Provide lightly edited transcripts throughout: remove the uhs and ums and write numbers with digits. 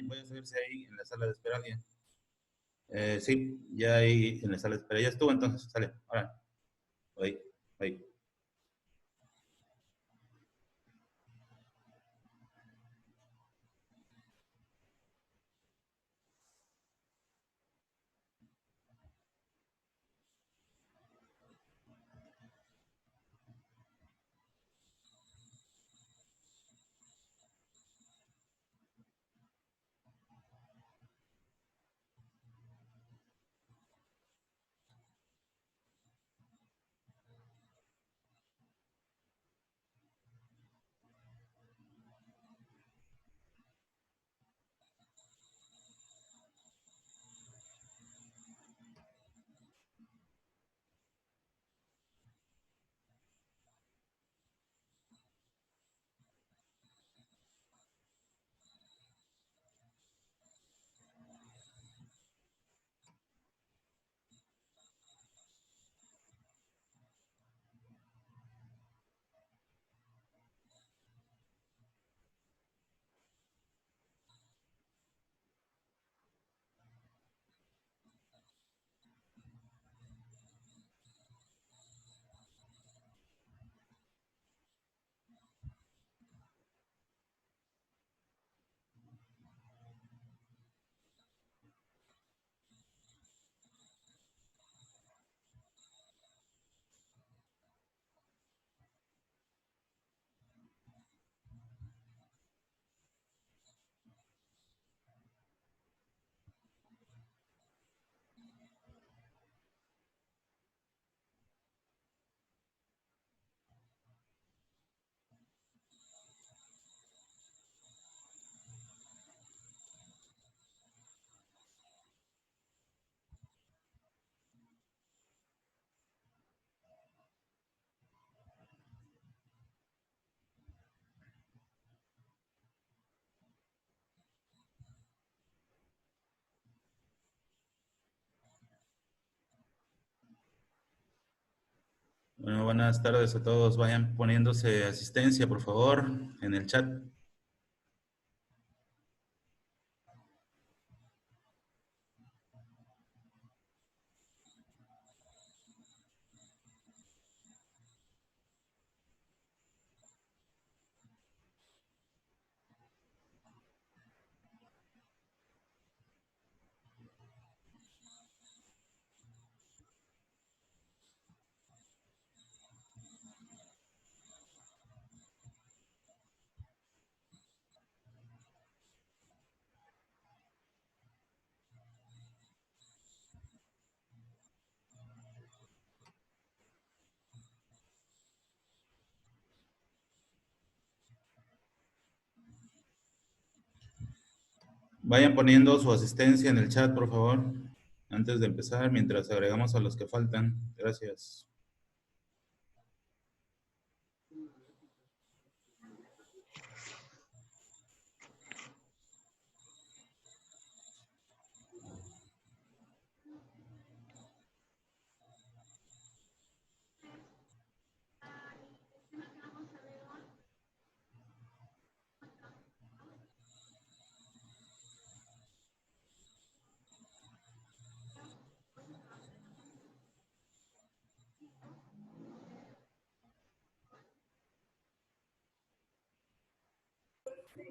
Voy a subirse ahí en la sala de espera alguien. Sí, ya ahí en la sala de espera. Ya estuvo entonces, sale. Ahora, ahí, ahí. Bueno, buenas tardes a todos. Vayan poniéndose asistencia, por favor, en el chat. Vayan poniendo su asistencia en el chat, por favor, antes de empezar, mientras agregamos a los que faltan. Gracias.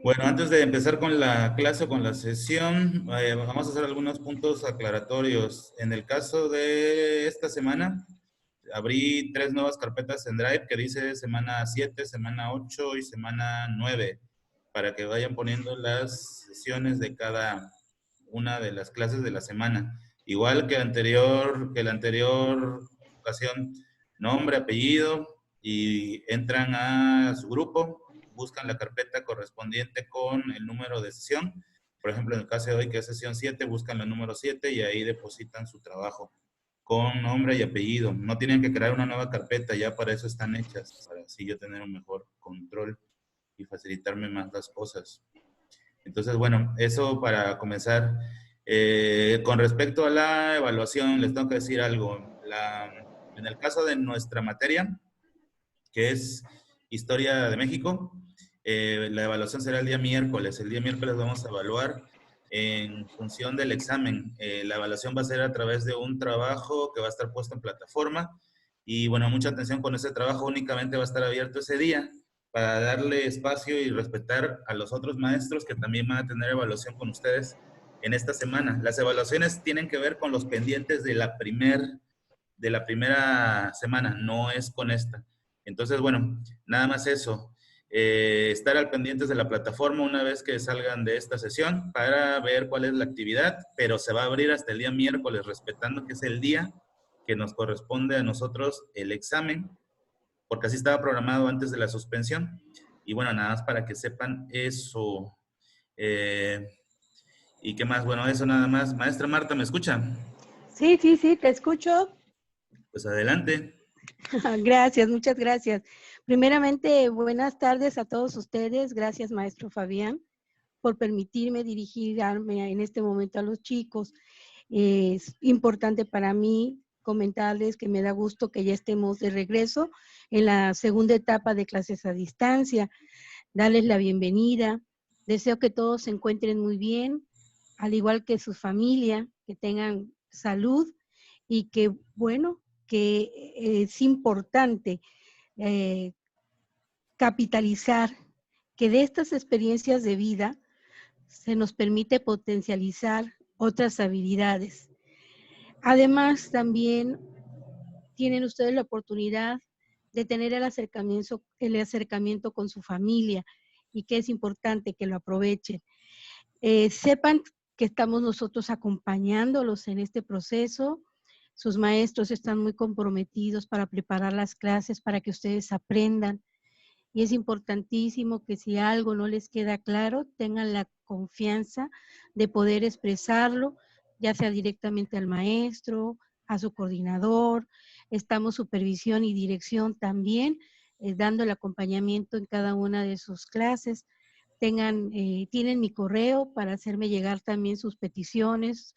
Bueno, antes de empezar con la clase o con la sesión, vamos a hacer algunos puntos aclaratorios. En el caso de esta semana, abrí 3 nuevas carpetas en Drive que dice semana 7, semana 8 y semana 9, para que vayan poniendo las sesiones de cada una de las clases de la semana. Igual que la anterior ocasión, nombre, apellido, y entran a su grupo, buscan la carpeta correspondiente con el número de sesión. Por ejemplo, en el caso de hoy, que es sesión 7, buscan el número 7 y ahí depositan su trabajo con nombre y apellido. No tienen que crear una nueva carpeta, ya para eso están hechas, para así yo tener un mejor control y facilitarme más las cosas. Entonces, bueno, eso para comenzar. Con respecto a la evaluación, les tengo que decir algo. En el caso de nuestra materia, que es Historia de México, la evaluación será el día miércoles. El día miércoles vamos a evaluar en función del examen. La evaluación va a ser a través de un trabajo que va a estar puesto en plataforma y bueno, mucha atención con ese trabajo, únicamente va a estar abierto ese día para darle espacio y respetar a los otros maestros que también van a tener evaluación con ustedes en esta semana. Las evaluaciones tienen que ver con los pendientes de la primera semana, no es con esta. Entonces, bueno, nada más eso. Estar al pendientes de la plataforma una vez que salgan de esta sesión para ver cuál es la actividad, pero se va a abrir hasta el día miércoles, respetando que es el día que nos corresponde a nosotros el examen, porque así estaba programado antes de la suspensión. Y bueno, nada más para que sepan eso. Eh, ¿Y qué más? Bueno, eso nada más. Maestra Marta, ¿me escucha? Sí, sí, sí, te escucho. Pues adelante. Gracias, muchas gracias. Primeramente, buenas tardes a todos ustedes. Gracias, maestro Fabián, por permitirme dirigirme en este momento a los chicos. Es importante para mí comentarles que me da gusto que ya estemos de regreso en la segunda etapa de clases a distancia. Darles la bienvenida. Deseo que todos se encuentren muy bien, al igual que su familia, que tengan salud y que, bueno, que es importante eh, capitalizar que de estas experiencias de vida se nos permite potencializar otras habilidades. Además, también tienen ustedes la oportunidad de tener el acercamiento con su familia y que es importante que lo aprovechen. Sepan que estamos nosotros acompañándolos en este proceso. Sus maestros están muy comprometidos para preparar las clases para que ustedes aprendan. Y es importantísimo que si algo no les queda claro, tengan la confianza de poder expresarlo, ya sea directamente al maestro, a su coordinador. Estamos supervisión y dirección también, dando el acompañamiento en cada una de sus clases. Tienen mi correo para hacerme llegar también sus peticiones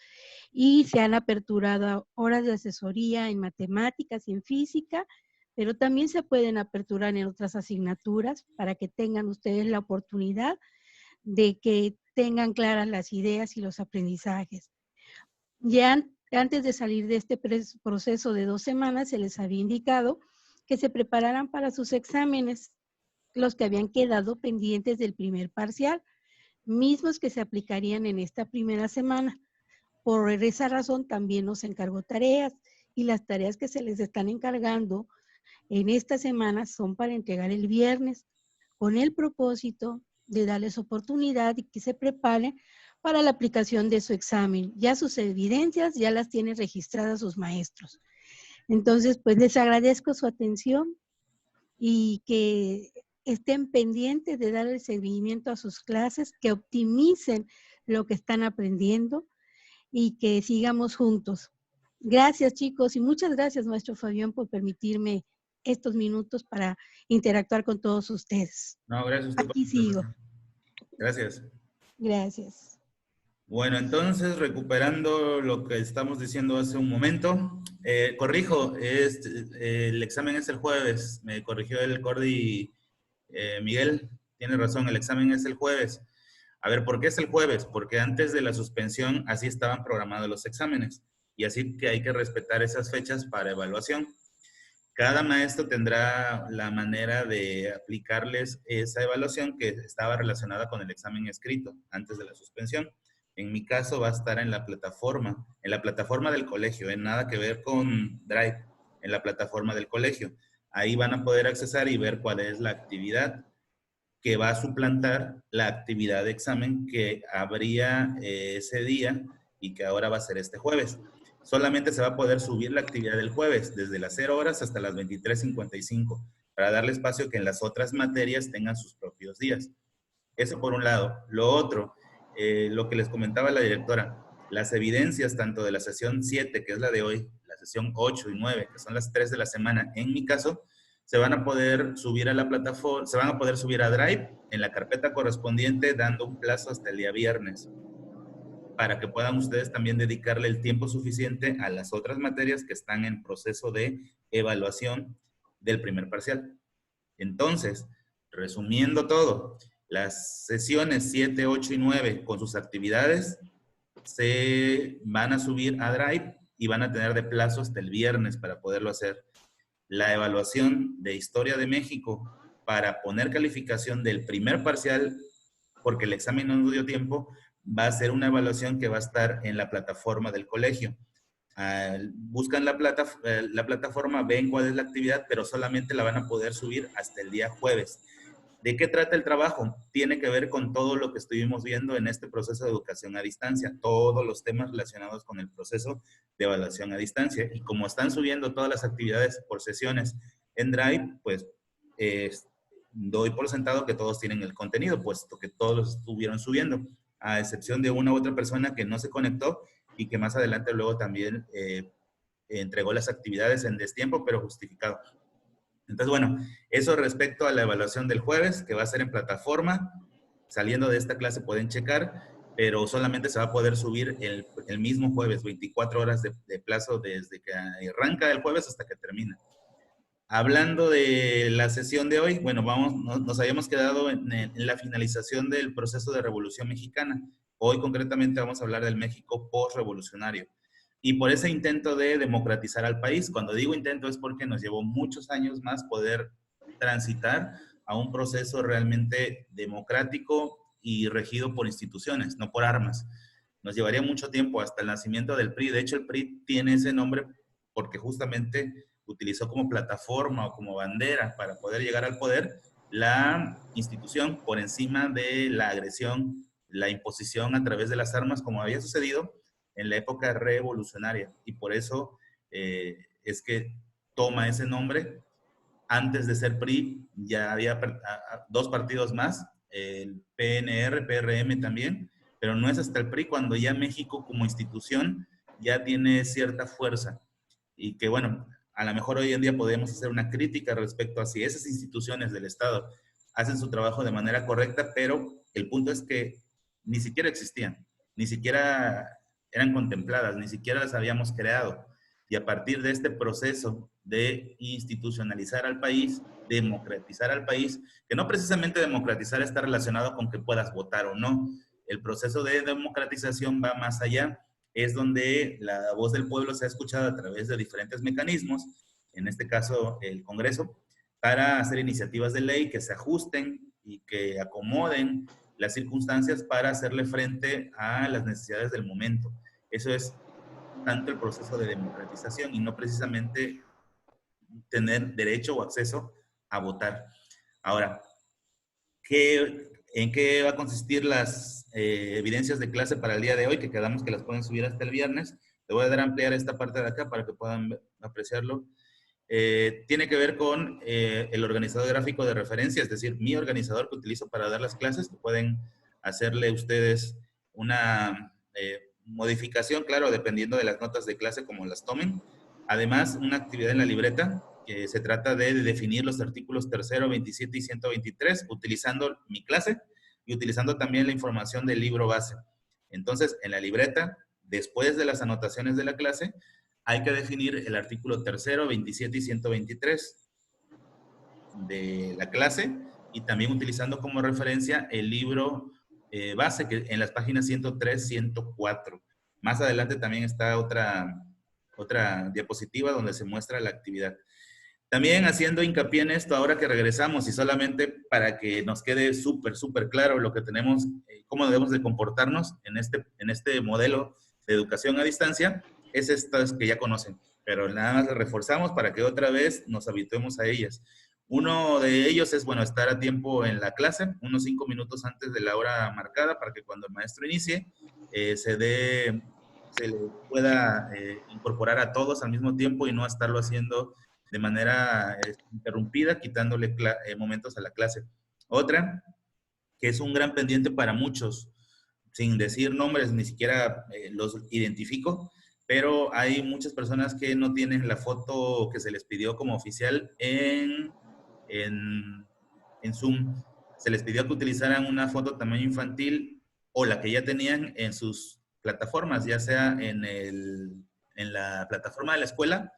y se han aperturado horas de asesoría en matemáticas y en física, pero también se pueden aperturar en otras asignaturas para que tengan ustedes la oportunidad de que tengan claras las ideas y los aprendizajes. Ya antes de salir de este proceso de 2 semanas, se les había indicado que se prepararan para sus exámenes, los que habían quedado pendientes del primer parcial, mismos que se aplicarían en esta primera semana. Por esa razón también nos encargó tareas y las tareas que se les están encargando en esta semana son para entregar el viernes con el propósito de darles oportunidad y que se preparen para la aplicación de su examen. Ya sus evidencias ya las tienen registradas sus maestros. Entonces, pues les agradezco su atención y que estén pendientes de dar el seguimiento a sus clases, que optimicen lo que están aprendiendo y que sigamos juntos. Gracias, chicos, y muchas gracias, maestro Fabián, por permitirme estos minutos para interactuar con todos ustedes. No, gracias a usted por Aquí su sigo. pregunta. Gracias. Gracias. Bueno, entonces, recuperando lo que estamos diciendo hace un momento, corrijo, el examen es el jueves, me corrigió el Cordi Miguel, tiene razón, el examen es el jueves. A ver, ¿por qué es el jueves? Porque antes de la suspensión así estaban programados los exámenes y así que hay que respetar esas fechas para evaluación. Cada maestro tendrá la manera de aplicarles esa evaluación que estaba relacionada con el examen escrito antes de la suspensión. En mi caso va a estar en la plataforma del colegio, en nada que ver con Drive, en la plataforma del colegio. Ahí van a poder accesar y ver cuál es la actividad que va a suplantar la actividad de examen que habría ese día y que ahora va a ser este jueves. Solamente se va a poder subir la actividad del jueves desde las 0 horas hasta las 23:55 para darle espacio que en las otras materias tengan sus propios días. Eso por un lado. Lo otro, lo que les comentaba la directora, las evidencias tanto de la sesión 7, que es la de hoy, la sesión 8 y 9, que son las 3 de la semana, en mi caso, se van a poder subir a la plataforma, se van a poder subir a Drive en la carpeta correspondiente, dando un plazo hasta el día viernes, para que puedan ustedes también dedicarle el tiempo suficiente a las otras materias que están en proceso de evaluación del primer parcial. Entonces, resumiendo todo, Las sesiones 7, 8 y 9 con sus actividades se van a subir a Drive y van a tener de plazo hasta el viernes para poderlo hacer. La evaluación de Historia de México para poner calificación del primer parcial, porque el examen no nos dio tiempo, va a ser una evaluación que va a estar en la plataforma del colegio. Buscan la plataforma, ven cuál es la actividad, pero solamente la van a poder subir hasta el día jueves. ¿De qué trata el trabajo? Tiene que ver con todo lo que estuvimos viendo en este proceso de educación a distancia, todos los temas relacionados con el proceso de evaluación a distancia. Y como están subiendo todas las actividades por sesiones en Drive, pues doy por sentado que todos tienen el contenido, puesto que todos los estuvieron subiendo, a excepción de una u otra persona que no se conectó y que más adelante luego también entregó las actividades en destiempo, pero justificado. Entonces, bueno, eso respecto a la evaluación del jueves, que va a ser en plataforma. Saliendo de esta clase pueden checar, pero solamente se va a poder subir el mismo jueves, 24 horas de plazo desde que arranca el jueves hasta que termina. Hablando de la sesión de hoy, bueno, nos habíamos quedado en la finalización del proceso de Revolución Mexicana. Hoy concretamente vamos a hablar del México post-revolucionario. Y por ese intento de democratizar al país, cuando digo intento es porque nos llevó muchos años más poder transitar a un proceso realmente democrático y regido por instituciones, no por armas. Nos llevaría mucho tiempo hasta el nacimiento del PRI. De hecho, el PRI tiene ese nombre porque justamente utilizó como plataforma o como bandera para poder llegar al poder la institución por encima de la agresión, la imposición a través de las armas, como había sucedido en la época revolucionaria. Y por eso es que toma ese nombre. Antes de ser PRI ya había dos partidos más, el PNR, PRM también, pero no es hasta el PRI cuando ya México como institución ya tiene cierta fuerza. Y que bueno, a lo mejor hoy en día podemos hacer una crítica respecto a si esas instituciones del Estado hacen su trabajo de manera correcta, pero el punto es que ni siquiera existían, ni siquiera eran contempladas, ni siquiera las habíamos creado. Y a partir de este proceso de institucionalizar al país, democratizar al país, que no precisamente democratizar está relacionado con que puedas votar o no. El proceso de democratización va más allá, es donde la voz del pueblo se ha escuchado a través de diferentes mecanismos, en este caso el Congreso, para hacer iniciativas de ley que se ajusten y que acomoden las circunstancias para hacerle frente a las necesidades del momento. Eso es tanto el proceso de democratización y no precisamente tener derecho o acceso a votar. Ahora, ¿en qué va a consistir las evidencias de clase para el día de hoy? Que quedamos que las pueden subir hasta el viernes. Te voy a dar a ampliar esta parte de acá para que puedan apreciarlo. Tiene que ver con el organizador gráfico de referencia, es decir, mi organizador que utilizo para dar las clases, que pueden hacerle ustedes una modificación, claro, dependiendo de las notas de clase como las tomen. Además, una actividad en la libreta, que se trata de definir los artículos 3, 27 y 123, utilizando mi clase y utilizando también la información del libro base. Entonces, en la libreta, después de las anotaciones de la clase, hay que definir el artículo 3, 27 y 123 de la clase y también utilizando como referencia el libro base que en las páginas 103, 104. Más adelante también está otra diapositiva donde se muestra la actividad. También haciendo hincapié en esto, ahora que regresamos y solamente para que nos quede súper claro lo que tenemos, cómo debemos de comportarnos en este modelo de educación a distancia, es estas que ya conocen, pero nada más las reforzamos para que otra vez nos habituemos a ellas. Uno de ellos es, bueno, estar a tiempo en la clase, unos 5 minutos antes de la hora marcada para que cuando el maestro inicie se le pueda incorporar a todos al mismo tiempo y no estarlo haciendo de manera interrumpida, quitándole momentos a la clase. Otra, que es un gran pendiente para muchos, sin decir nombres, ni siquiera los identifico, pero hay muchas personas que no tienen la foto que se les pidió como oficial en Zoom. Se les pidió que utilizaran una foto tamaño infantil o la que ya tenían en sus plataformas, ya sea en la plataforma de la escuela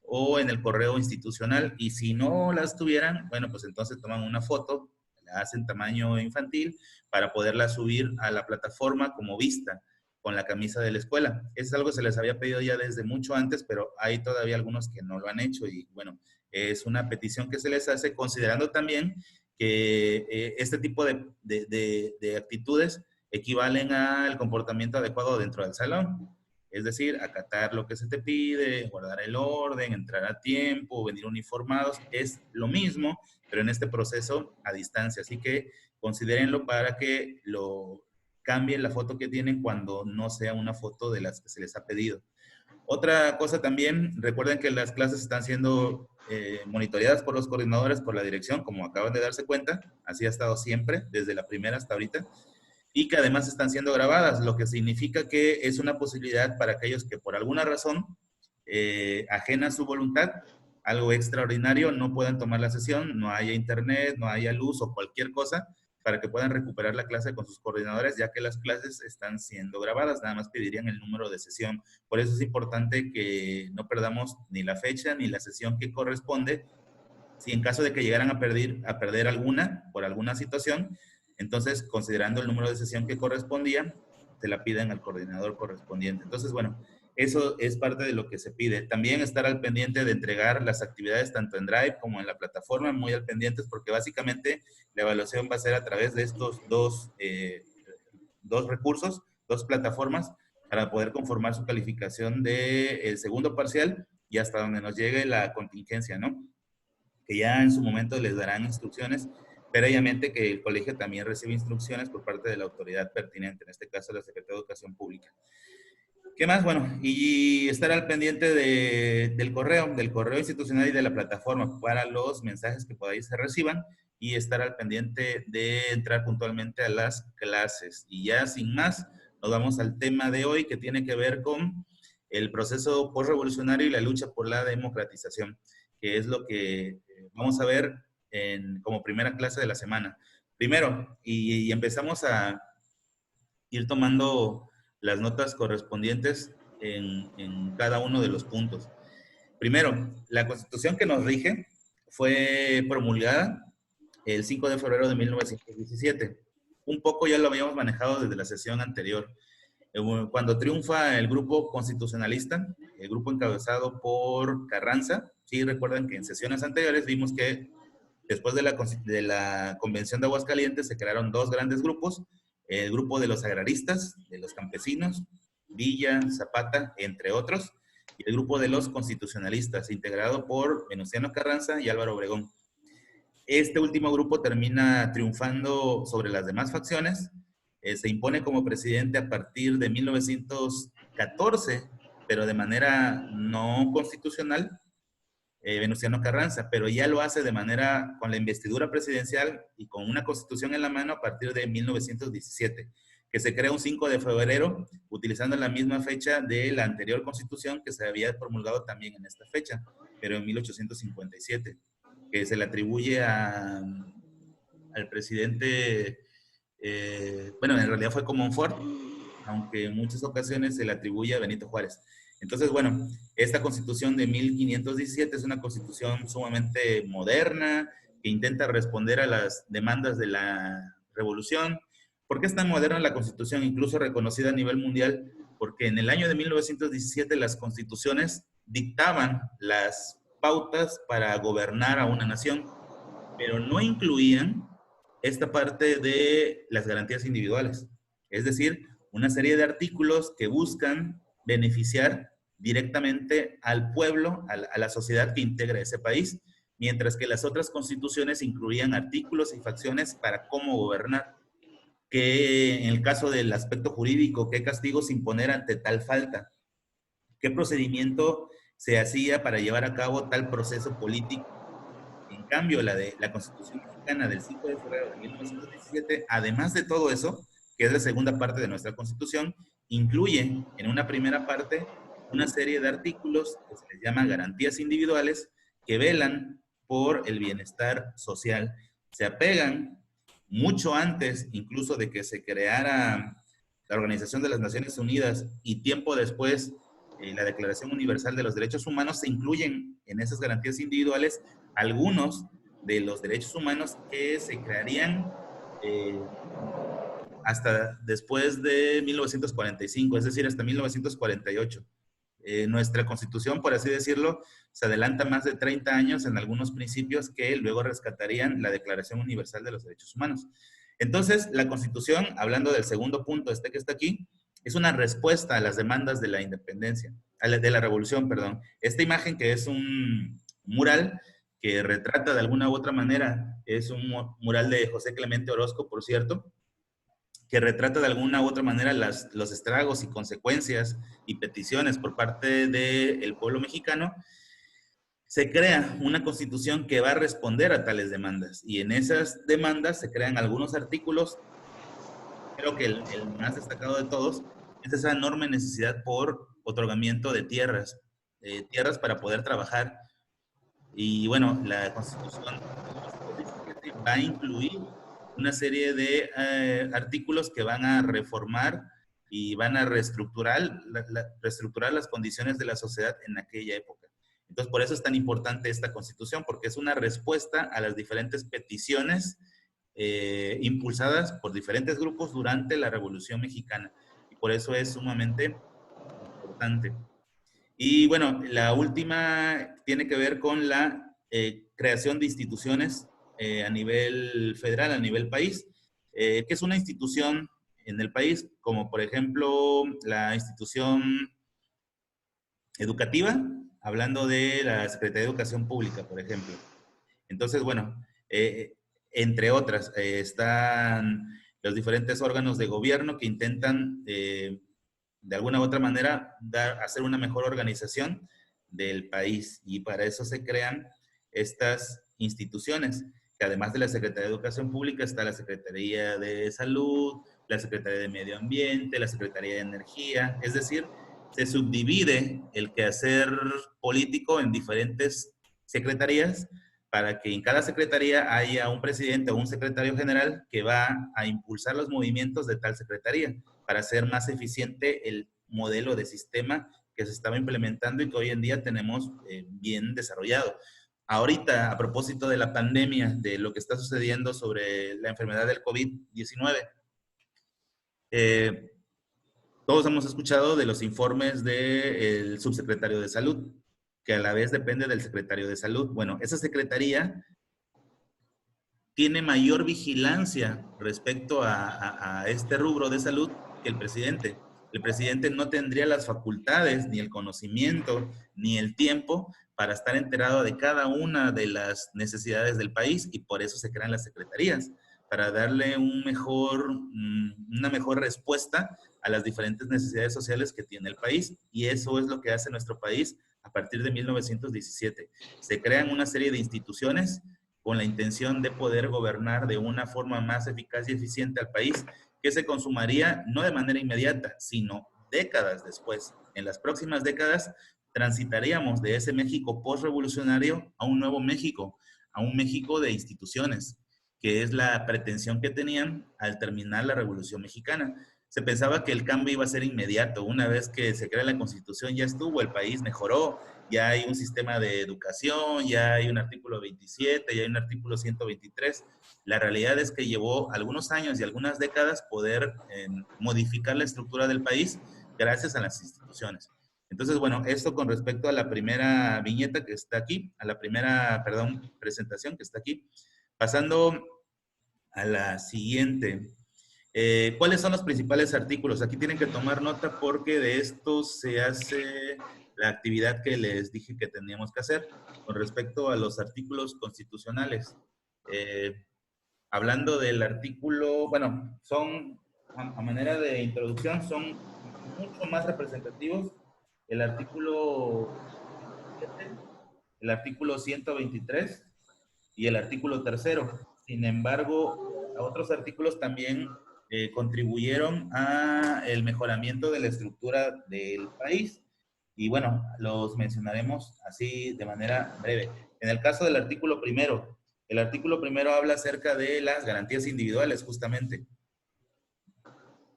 o en el correo institucional. Y si no las tuvieran, bueno, pues entonces toman una foto, hacen tamaño infantil para poderla subir a la plataforma como vista con la camisa de la escuela. Eso es algo que se les había pedido ya desde mucho antes, pero hay todavía algunos que no lo han hecho y bueno, es una petición que se les hace considerando también que este tipo de actitudes equivalen al comportamiento adecuado dentro del salón. Es decir, acatar lo que se te pide, guardar el orden, entrar a tiempo, venir uniformados, es lo mismo, pero en este proceso a distancia. Así que considérenlo para que lo cambien la foto que tienen cuando no sea una foto de las que se les ha pedido. Otra cosa también, recuerden que las clases están siendo monitoreadas por los coordinadores, por la dirección, como acaban de darse cuenta, así ha estado siempre, desde la primera hasta ahorita, y que además están siendo grabadas, lo que significa que es una posibilidad para aquellos que por alguna razón, ajena a su voluntad, algo extraordinario, no puedan tomar la sesión, no haya internet, no haya luz o cualquier cosa, para que puedan recuperar la clase con sus coordinadores, ya que las clases están siendo grabadas, nada más pedirían el número de sesión. Por eso es importante que no perdamos ni la fecha ni la sesión que corresponde. Si en caso de que llegaran a perder alguna, por alguna situación, entonces, considerando el número de sesión que correspondía, se la piden al coordinador correspondiente. Entonces, bueno, eso es parte de lo que se pide. También estar al pendiente de entregar las actividades tanto en Drive como en la plataforma, muy al pendientes, porque básicamente la evaluación va a ser a través de estos dos recursos, dos plataformas, para poder conformar su calificación del segundo parcial y hasta donde nos llegue la contingencia, ¿no? Que ya en su momento les darán instrucciones, previamente que el colegio también recibe instrucciones por parte de la autoridad pertinente, en este caso la Secretaría de Educación Pública. ¿Qué más? Bueno, y estar al pendiente del correo institucional y de la plataforma para los mensajes que por ahí se reciban y estar al pendiente de entrar puntualmente a las clases. Y ya sin más, nos vamos al tema de hoy que tiene que ver con el proceso postrevolucionario y la lucha por la democratización, que es lo que vamos a ver como primera clase de la semana. Primero, y empezamos a ir tomando las notas correspondientes en cada uno de los puntos. Primero, la Constitución que nos rige fue promulgada el 5 de febrero de 1917. Un poco ya lo habíamos manejado desde la sesión anterior. Cuando triunfa el grupo constitucionalista, el grupo encabezado por Carranza, sí recuerdan que en sesiones anteriores vimos que después de la Convención de Aguascalientes se crearon dos grandes grupos, el grupo de los agraristas, de los campesinos, Villa, Zapata, entre otros, y el grupo de los constitucionalistas, integrado por Venustiano Carranza y Álvaro Obregón. Este último grupo termina triunfando sobre las demás facciones, se impone como presidente a partir de 1914, pero de manera no constitucional, Venustiano Carranza, pero ya lo hace de manera con la investidura presidencial y con una constitución en la mano a partir de 1917, que se crea un 5 de febrero, utilizando la misma fecha de la anterior constitución que se había promulgado también en esta fecha, pero en 1857, que se le atribuye al presidente, bueno, en realidad fue Comonfort, aunque en muchas ocasiones se le atribuye a Benito Juárez. Entonces, bueno, esta constitución de 1517 es una constitución sumamente moderna, que intenta responder a las demandas de la revolución. ¿Por qué es tan moderna la constitución, incluso reconocida a nivel mundial? Porque en el año de 1917 las constituciones dictaban las pautas para gobernar a una nación, pero no incluían esta parte de las garantías individuales. Es decir, una serie de artículos que buscan beneficiar directamente al pueblo, a la sociedad que integra ese país, mientras que las otras constituciones incluían artículos y facciones para cómo gobernar, que en el caso del aspecto jurídico, qué castigos imponer ante tal falta, qué procedimiento se hacía para llevar a cabo tal proceso político. En cambio, la Constitución Mexicana del 5 de febrero de 1917, además de todo eso, que es la segunda parte de nuestra Constitución, incluye en una primera parte una serie de artículos que se les llama garantías individuales que velan por el bienestar social. Se apegan mucho antes, incluso de que se creara la Organización de las Naciones Unidas y tiempo después la Declaración Universal de los Derechos Humanos, se incluyen en esas garantías individuales algunos de los derechos humanos que se crearían hasta después de 1945, es decir, hasta 1948. Nuestra Constitución, por así decirlo, se adelanta más de 30 años en algunos principios que luego rescatarían la Declaración Universal de los Derechos Humanos. Entonces, la Constitución, hablando del segundo punto, que está aquí, es una respuesta a las demandas de la independencia, de la revolución, perdón. Esta imagen, que es un mural que retrata de alguna u otra manera, es un mural de José Clemente Orozco, por cierto, que retrata de alguna u otra manera los estragos y consecuencias y peticiones por parte del pueblo mexicano. Se crea una constitución que va a responder a tales demandas, y en esas demandas se crean algunos artículos. Creo que el más destacado de todos es esa enorme necesidad por otorgamiento de tierras, tierras para poder trabajar. Y bueno, la Constitución va a incluir una serie de artículos que van a reformar y van a reestructurar las condiciones de la sociedad en aquella época. Entonces, por eso es tan importante esta Constitución, porque es una respuesta a las diferentes peticiones impulsadas por diferentes grupos durante la Revolución Mexicana. Y por eso es sumamente importante. Y bueno, la última tiene que ver con la creación de instituciones a nivel federal, a nivel país, que es una institución en el país, como por ejemplo la institución educativa, hablando de la Secretaría de Educación Pública, por ejemplo. Entonces, bueno, entre otras, están los diferentes órganos de gobierno que intentan de alguna u otra manera hacer una mejor organización del país, y para eso se crean estas instituciones, que además de la Secretaría de Educación Pública está la Secretaría de Salud, la Secretaría de Medio Ambiente, la Secretaría de Energía, es decir, se subdivide el quehacer político en diferentes secretarías para que en cada secretaría haya un presidente o un secretario general que va a impulsar los movimientos de tal secretaría para hacer más eficiente el modelo de sistema que se estaba implementando y que hoy en día tenemos bien desarrollado. Ahorita, a propósito de la pandemia, de lo que está sucediendo sobre la enfermedad del COVID-19, todos hemos escuchado de los informes del subsecretario de Salud, que a la vez depende del secretario de Salud. Bueno, esa secretaría tiene mayor vigilancia respecto a este rubro de salud que el presidente. El presidente no tendría las facultades, ni el conocimiento, ni el tiempo para estar enterado de cada una de las necesidades del país, y por eso se crean las secretarías, para darle una mejor respuesta a las diferentes necesidades sociales que tiene el país. Y eso es lo que hace nuestro país a partir de 1917. Se crean una serie de instituciones con la intención de poder gobernar de una forma más eficaz y eficiente al país, que se consumaría no de manera inmediata, sino décadas después. En las próximas décadas transitaríamos de ese México postrevolucionario a un nuevo México, a un México de instituciones, que es la pretensión que tenían al terminar la Revolución Mexicana. Se pensaba que el cambio iba a ser inmediato. Una vez que se crea la Constitución, ya estuvo, el país mejoró, ya hay un sistema de educación, ya hay un artículo 27, ya hay un artículo 123. La realidad es que llevó algunos años y algunas décadas poder modificar la estructura del país gracias a las instituciones. Entonces, bueno, esto con respecto a la primera viñeta que está aquí, a la primera, perdón, presentación que está aquí. Pasando a la siguiente. ¿Cuáles son los principales artículos? Aquí tienen que tomar nota porque de esto se hace la actividad que les dije que teníamos que hacer con respecto a los artículos constitucionales. Hablando del artículo, bueno, son, a manera de introducción, son mucho más representativos el artículo 7, el artículo 123 y el artículo 3. Sin embargo, otros artículos también contribuyeron a el mejoramiento de la estructura del país. Y bueno, los mencionaremos así de manera breve. En el caso del artículo primero, el artículo primero habla acerca de las garantías individuales, justamente.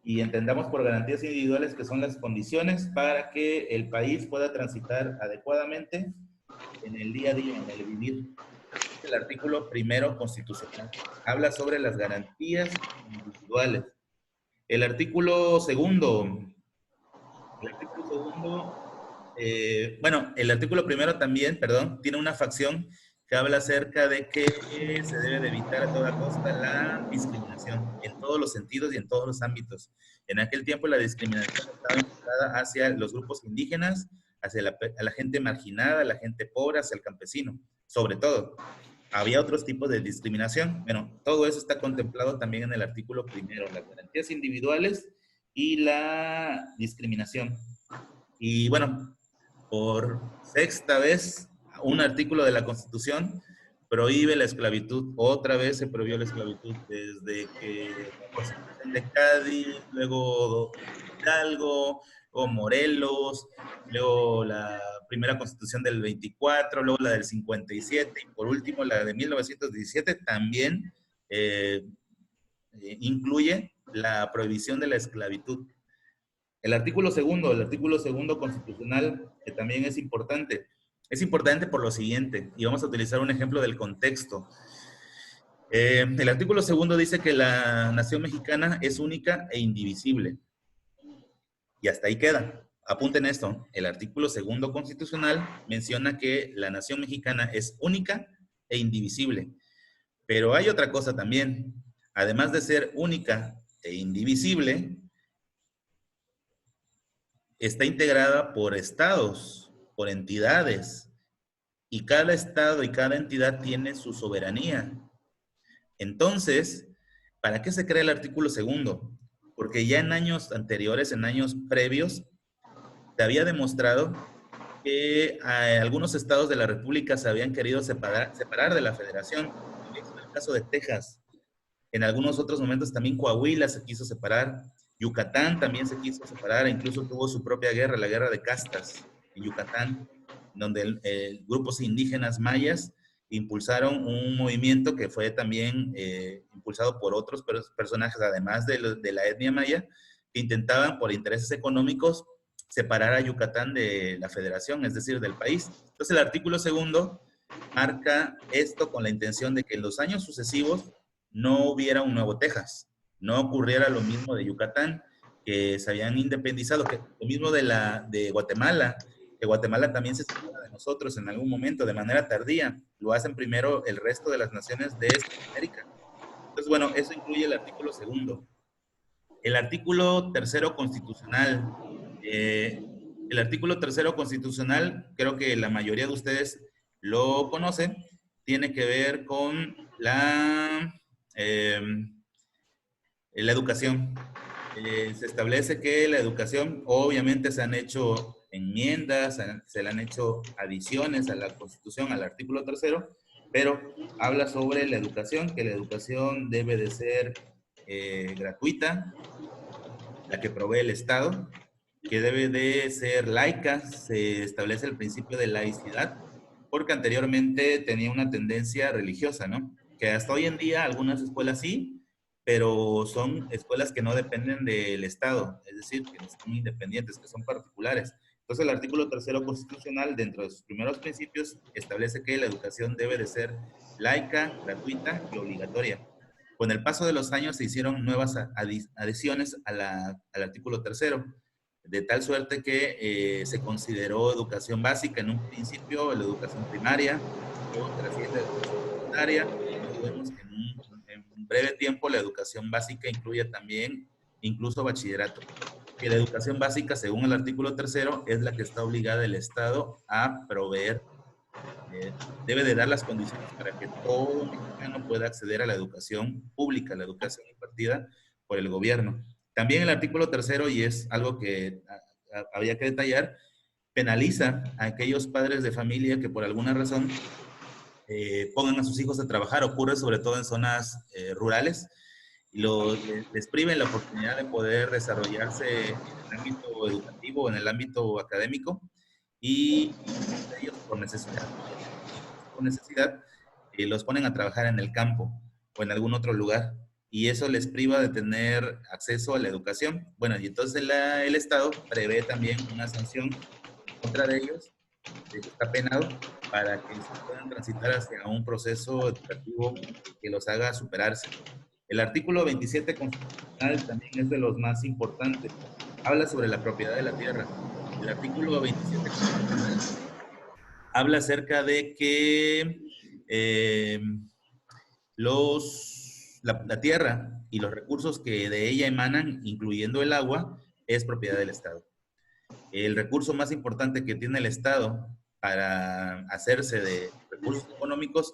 Y entendamos por garantías individuales que son las condiciones para que el país pueda transitar adecuadamente en el día a día, en el vivir. el artículo primero constitucional. Habla sobre las garantías individuales. El artículo segundo, el artículo segundo, bueno, el artículo primero también, perdón, tiene una facción que habla acerca de que se debe de evitar a toda costa la discriminación en todos los sentidos y en todos los ámbitos. En aquel tiempo la discriminación estaba enfocada hacia los grupos indígenas, hacia a la gente marginada, a la gente pobre, hacia el campesino, sobre todo. Había otros tipos de discriminación. Bueno, todo eso está contemplado también en el artículo primero, las garantías individuales y la discriminación. Y bueno, por sexta vez, un artículo de la Constitución prohíbe la esclavitud. Otra vez se prohibió la esclavitud desde que la Constitución de Cádiz, luego Hidalgo, o Morelos, luego la primera Constitución del 24, luego la del 57 y por último la de 1917 también incluye la prohibición de la esclavitud. El artículo segundo constitucional, que también es importante por lo siguiente, y vamos a utilizar un ejemplo del contexto. El artículo segundo dice que la nación mexicana es única e indivisible. Y hasta ahí queda. Apunten esto. El artículo segundo constitucional menciona que la nación mexicana es única e indivisible. Pero hay otra cosa también. Además de ser única e indivisible, está integrada por estados, por entidades, y cada estado y cada entidad tiene su soberanía. Entonces, ¿para qué se crea el artículo segundo? Porque ya en años anteriores, en años previos, se había demostrado que algunos estados de la República se habían querido separar de la federación. En el caso de Texas, en algunos otros momentos también Coahuila se quiso separar. Yucatán también se quiso separar, incluso tuvo su propia guerra, la guerra de castas en Yucatán, donde grupos indígenas mayas impulsaron un movimiento que fue también impulsado por otros personajes, además de la etnia maya, que intentaban por intereses económicos separar a Yucatán de la federación, es decir, del país. Entonces el artículo segundo marca esto con la intención de que en los años sucesivos no hubiera un nuevo Texas, no ocurriera lo mismo de Yucatán, que se habían independizado, que lo mismo de Guatemala, que Guatemala también se separa de nosotros en algún momento de manera tardía. Lo hacen primero el resto de las naciones de América. Entonces, bueno, eso incluye el artículo segundo. El artículo tercero constitucional. El artículo tercero constitucional, creo que la mayoría de ustedes lo conocen, tiene que ver con la educación. Se establece que la educación, obviamente se han hecho enmiendas, se le han hecho adiciones a la Constitución, al artículo tercero, pero habla sobre la educación, que la educación debe de ser gratuita, la que provee el Estado, que debe de ser laica, se establece el principio de laicidad, porque anteriormente tenía una tendencia religiosa, ¿no? Que hasta hoy en día algunas escuelas sí, pero son escuelas que no dependen del Estado, es decir, que son independientes, que son particulares. Entonces el artículo tercero constitucional, dentro de sus primeros principios, establece que la educación debe de ser laica, gratuita y obligatoria. Con el paso de los años se hicieron nuevas adiciones al artículo tercero, de tal suerte que se consideró educación básica en un principio, la educación primaria, luego trasciende la educación secundaria, y vemos que en un breve tiempo la educación básica incluye también incluso bachillerato. Que la educación básica, según el artículo tercero, es la que está obligada el Estado a proveer. Debe de dar las condiciones para que todo mexicano pueda acceder a la educación pública, la educación impartida por el gobierno. También el artículo tercero, y es algo que había que detallar, penaliza a aquellos padres de familia que por alguna razón pongan a sus hijos a trabajar. Ocurre sobre todo en zonas rurales, y les priven la oportunidad de poder desarrollarse en el ámbito educativo, en el ámbito académico, y ellos por necesidad los ponen a trabajar en el campo o en algún otro lugar, y eso les priva de tener acceso a la educación. Bueno, y entonces el Estado prevé también una sanción contra de ellos, está penado, para que se puedan transitar hacia un proceso educativo que los haga superarse. El artículo 27 constitucional también es de los más importantes. Habla sobre la propiedad de la tierra. El artículo 27 constitucional habla acerca de que eh, la tierra y los recursos que de ella emanan, incluyendo el agua, es propiedad del Estado. El recurso más importante que tiene el Estado para hacerse de recursos económicos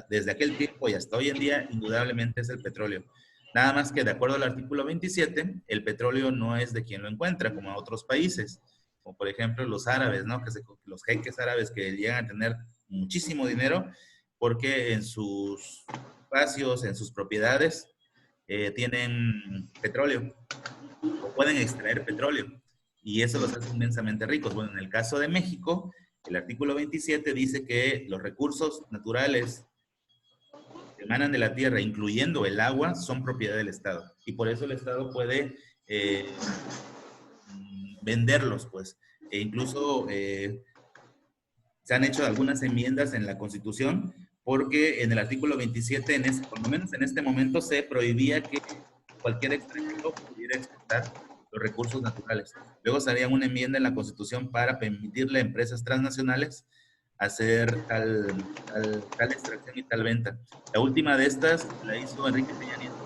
desde aquel tiempo y hasta hoy en día, indudablemente es el petróleo. Nada más que de acuerdo al artículo 27, el petróleo no es de quien lo encuentra, como a otros países, como por ejemplo los árabes, ¿no? Los jeques árabes que llegan a tener muchísimo dinero porque en sus espacios, en sus propiedades, tienen petróleo o pueden extraer petróleo y eso los hace inmensamente ricos. Bueno, en el caso de México, el artículo 27 dice que los recursos naturales que emanan de la tierra, incluyendo el agua, son propiedad del Estado. Y por eso el Estado puede venderlos, pues. E incluso se han hecho algunas enmiendas en la Constitución porque en el artículo 27, por lo menos en este momento, se prohibía que cualquier extranjero pudiera explotar los recursos naturales. Luego se haría una enmienda en la Constitución para permitirle a empresas transnacionales hacer tal extracción y tal venta. La última de estas la hizo Enrique Peña Nieto,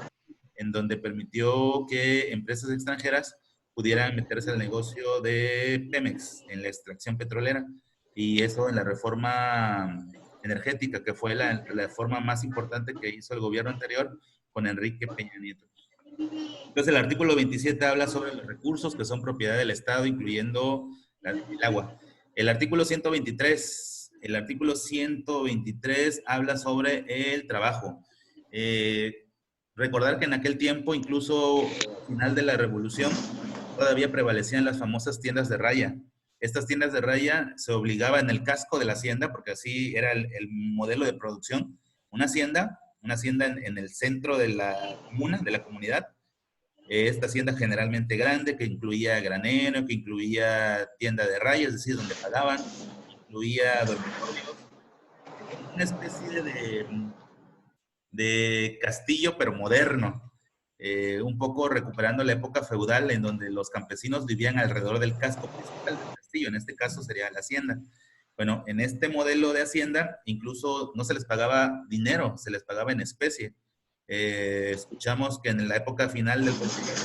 en donde permitió que empresas extranjeras pudieran meterse al negocio de Pemex en la extracción petrolera y eso en la reforma energética, que fue la reforma más importante que hizo el gobierno anterior con Enrique Peña Nieto. Entonces el artículo 27 habla sobre los recursos que son propiedad del Estado, incluyendo el agua. El artículo 123 habla sobre el trabajo. Recordar que en aquel tiempo, incluso al final de la revolución, todavía prevalecían las famosas tiendas de raya. Estas tiendas de raya se obligaba en el casco de la hacienda, porque así era el modelo de producción, una hacienda en el centro de la comuna, de la comunidad, esta hacienda generalmente grande, que incluía granero, que incluía tienda de raya, es decir, donde pagaban, incluía dormitorios, como una especie de castillo, pero moderno, un poco recuperando la época feudal en donde los campesinos vivían alrededor del casco principal del castillo, en este caso sería la hacienda. Bueno, en este modelo de hacienda incluso no se les pagaba dinero, se les pagaba en especie. Escuchamos que en la época final del porfiriato,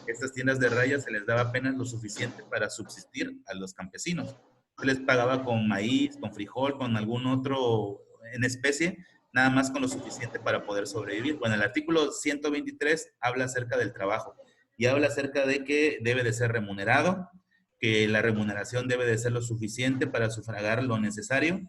estas tiendas de raya se les daba apenas lo suficiente para subsistir a los campesinos. Se les pagaba con maíz, con frijol, con algún otro en especie, nada más con lo suficiente para poder sobrevivir. Bueno, el artículo 123 habla acerca del trabajo y habla acerca de que debe de ser remunerado, que la remuneración debe de ser lo suficiente para sufragar lo necesario,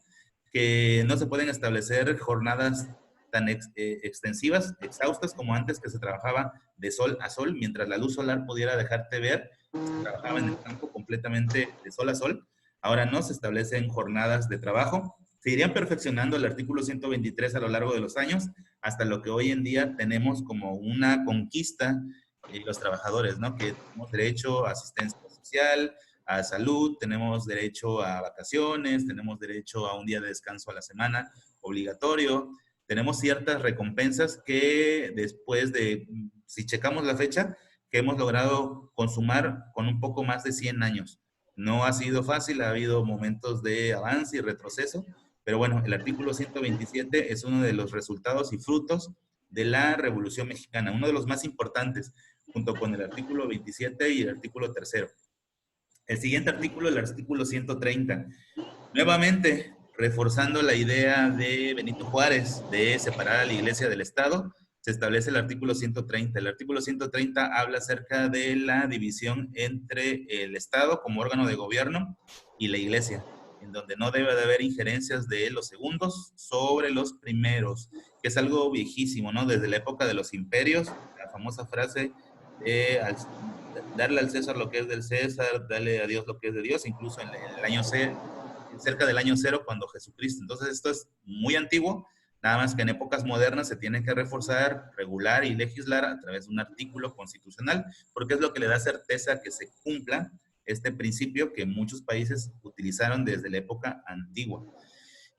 que no se pueden establecer jornadas tan extensivas, exhaustas como antes, que se trabajaba de sol a sol, mientras la luz solar pudiera dejarte ver, se trabajaba en el campo completamente de sol a sol. Ahora no se establecen jornadas de trabajo. Se irían perfeccionando el artículo 123 a lo largo de los años, hasta lo que hoy en día tenemos como una conquista los trabajadores, ¿no? Que tenemos derecho a asistencia social, a salud, tenemos derecho a vacaciones, tenemos derecho a un día de descanso a la semana obligatorio, tenemos ciertas recompensas que después de, si checamos la fecha, que hemos logrado consumar con un poco más de 100 años. No ha sido fácil, ha habido momentos de avance y retroceso, pero bueno, el artículo 127 es uno de los resultados y frutos de la Revolución Mexicana, uno de los más importantes, junto con el artículo 27 y el artículo 3. El siguiente artículo, el artículo 130. Nuevamente, reforzando la idea de Benito Juárez de separar a la iglesia del Estado, se establece el artículo 130. El artículo 130 habla acerca de la división entre el Estado como órgano de gobierno y la iglesia, en donde no debe de haber injerencias de los segundos sobre los primeros, que es algo viejísimo, ¿no? Desde la época de los imperios, la famosa frase de darle al César lo que es del César, darle a Dios lo que es de Dios, incluso en el año C, cerca del año cero cuando Jesucristo. Entonces esto es muy antiguo, nada más que en épocas modernas se tiene que reforzar, regular y legislar a través de un artículo constitucional, porque es lo que le da certeza que se cumpla este principio que muchos países utilizaron desde la época antigua.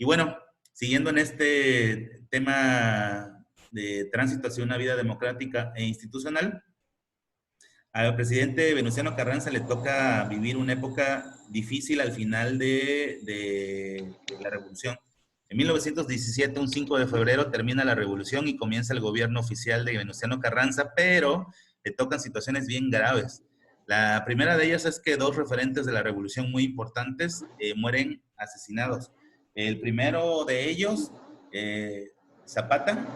Y bueno, siguiendo en este tema de tránsito hacia una vida democrática e institucional, al presidente Venustiano Carranza le toca vivir una época difícil al final de la revolución. En 1917, un 5 de febrero, termina la revolución y comienza el gobierno oficial de Venustiano Carranza, pero le tocan situaciones bien graves. La primera de ellas es que dos referentes de la revolución muy importantes mueren asesinados. El primero de ellos, Zapata,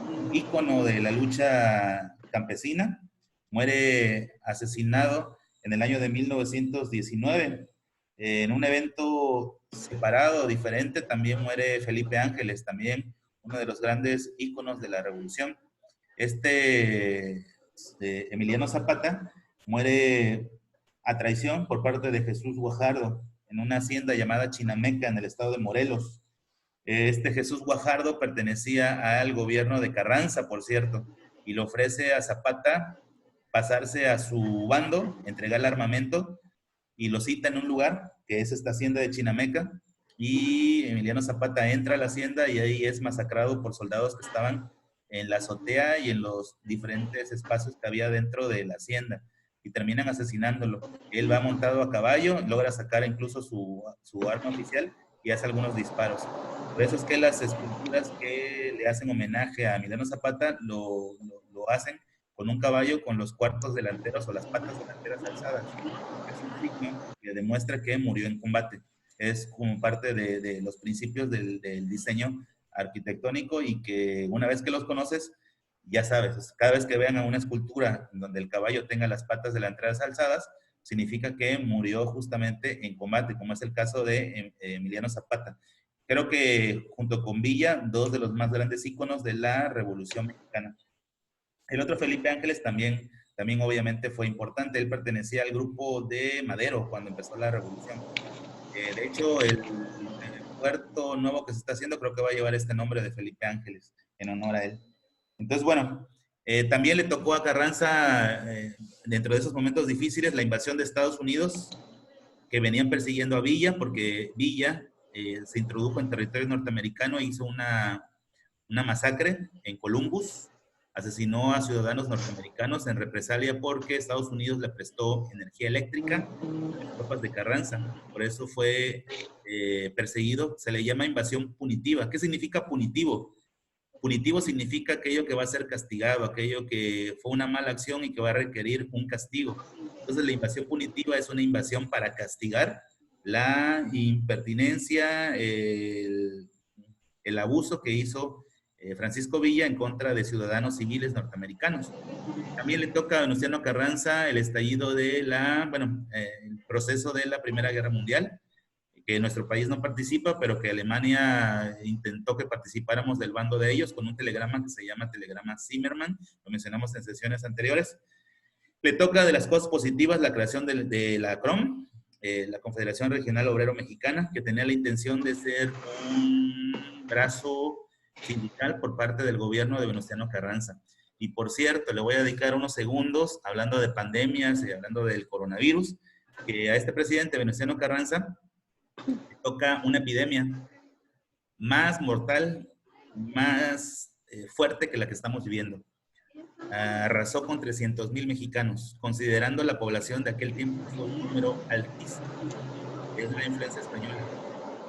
un ícono de la lucha campesina, muere asesinado en el año de 1919. En un evento separado, diferente, también muere Felipe Ángeles, también uno de los grandes íconos de la revolución. Emiliano Zapata muere a traición por parte de Jesús Guajardo en una hacienda llamada Chinameca en el estado de Morelos. Este Jesús Guajardo pertenecía al gobierno de Carranza, por cierto, y le ofrece a Zapata pasarse a su bando, entregar el armamento, y lo cita en un lugar, que es esta hacienda de Chinameca, y Emiliano Zapata entra a la hacienda y ahí es masacrado por soldados que estaban en la azotea y en los diferentes espacios que había dentro de la hacienda, y terminan asesinándolo. Él va montado a caballo, logra sacar incluso su arma oficial y hace algunos disparos. Por eso es que las esculturas que le hacen homenaje a Emiliano Zapata lo hacen con un caballo con los cuartos delanteros o las patas delanteras alzadas. Es un signo que demuestra que murió en combate. Es como parte de los principios del diseño arquitectónico y que una vez que los conoces, ya sabes, cada vez que vean a una escultura donde el caballo tenga las patas delanteras alzadas, significa que murió justamente en combate, como es el caso de Emiliano Zapata. Creo que junto con Villa, dos de los más grandes íconos de la Revolución Mexicana. El otro, Felipe Ángeles, también obviamente fue importante. Él pertenecía al grupo de Madero cuando empezó la revolución. De hecho, el puerto nuevo que se está haciendo creo que va a llevar este nombre de Felipe Ángeles en honor a él. Entonces, bueno, también le tocó a Carranza, dentro de esos momentos difíciles, la invasión de Estados Unidos, que venían persiguiendo a Villa, porque Villa se introdujo en territorio norteamericano e hizo una masacre en Columbus, asesinó a ciudadanos norteamericanos en represalia porque Estados Unidos le prestó energía eléctrica a las tropas de Carranza. Por eso fue perseguido. Se le llama invasión punitiva. ¿Qué significa punitivo? Punitivo significa aquello que va a ser castigado, aquello que fue una mala acción y que va a requerir un castigo. Entonces la invasión punitiva es una invasión para castigar la impertinencia, el abuso que hizo Francisco Villa en contra de ciudadanos civiles norteamericanos. También le toca a Venustiano Carranza el estallido de el proceso de la Primera Guerra Mundial, que nuestro país no participa, pero que Alemania intentó que participáramos del bando de ellos con un telegrama que se llama telegrama Zimmermann, lo mencionamos en sesiones anteriores. Le toca de las cosas positivas la creación de la CROM, la Confederación Regional Obrero Mexicana, que tenía la intención de ser un brazo sindical por parte del gobierno de Venustiano Carranza. Y por cierto, le voy a dedicar unos segundos hablando de pandemias y hablando del coronavirus, que a este presidente Venustiano Carranza le toca una epidemia más mortal, más fuerte que la que estamos viviendo. Arrasó con 300,000 mexicanos, considerando la población de aquel tiempo fue un número altísimo. Es la influencia española.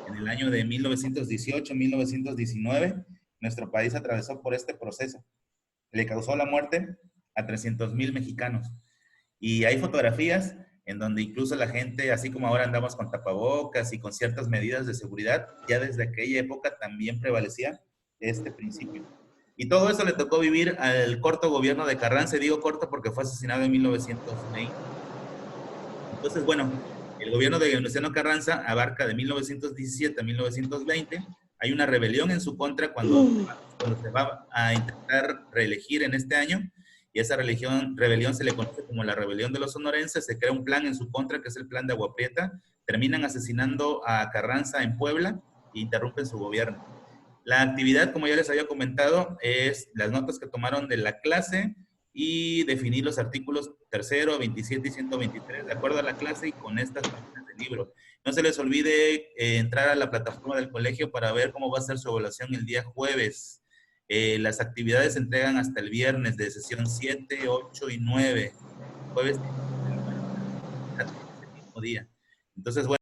En el año de 1918-1919, nuestro país atravesó por este proceso. Le causó la muerte a 300,000 mexicanos. Y hay fotografías en donde incluso la gente, así como ahora andamos con tapabocas y con ciertas medidas de seguridad, ya desde aquella época también prevalecía este principio. Y todo eso le tocó vivir al corto gobierno de Carranza, y digo corto porque fue asesinado en 1920. Entonces, bueno, el gobierno de Venustiano Carranza abarca de 1917 a 1920. Hay una rebelión en su contra cuando se va a intentar reelegir en este año, y esa rebelión se le conoce como la rebelión de los sonorenses. Se crea un plan en su contra, que es el plan de Agua Prieta. Terminan asesinando a Carranza en Puebla e interrumpen su gobierno. La actividad, como ya les había comentado, es las notas que tomaron de la clase y definir los artículos 3, 27 y 123 de acuerdo a la clase, y con estas notas de el libro. No se les olvide entrar a la plataforma del colegio para ver cómo va a ser su evaluación el día jueves. Las actividades se entregan hasta el viernes de sesión 7, 8 y 9. Jueves el mismo día. Entonces, bueno.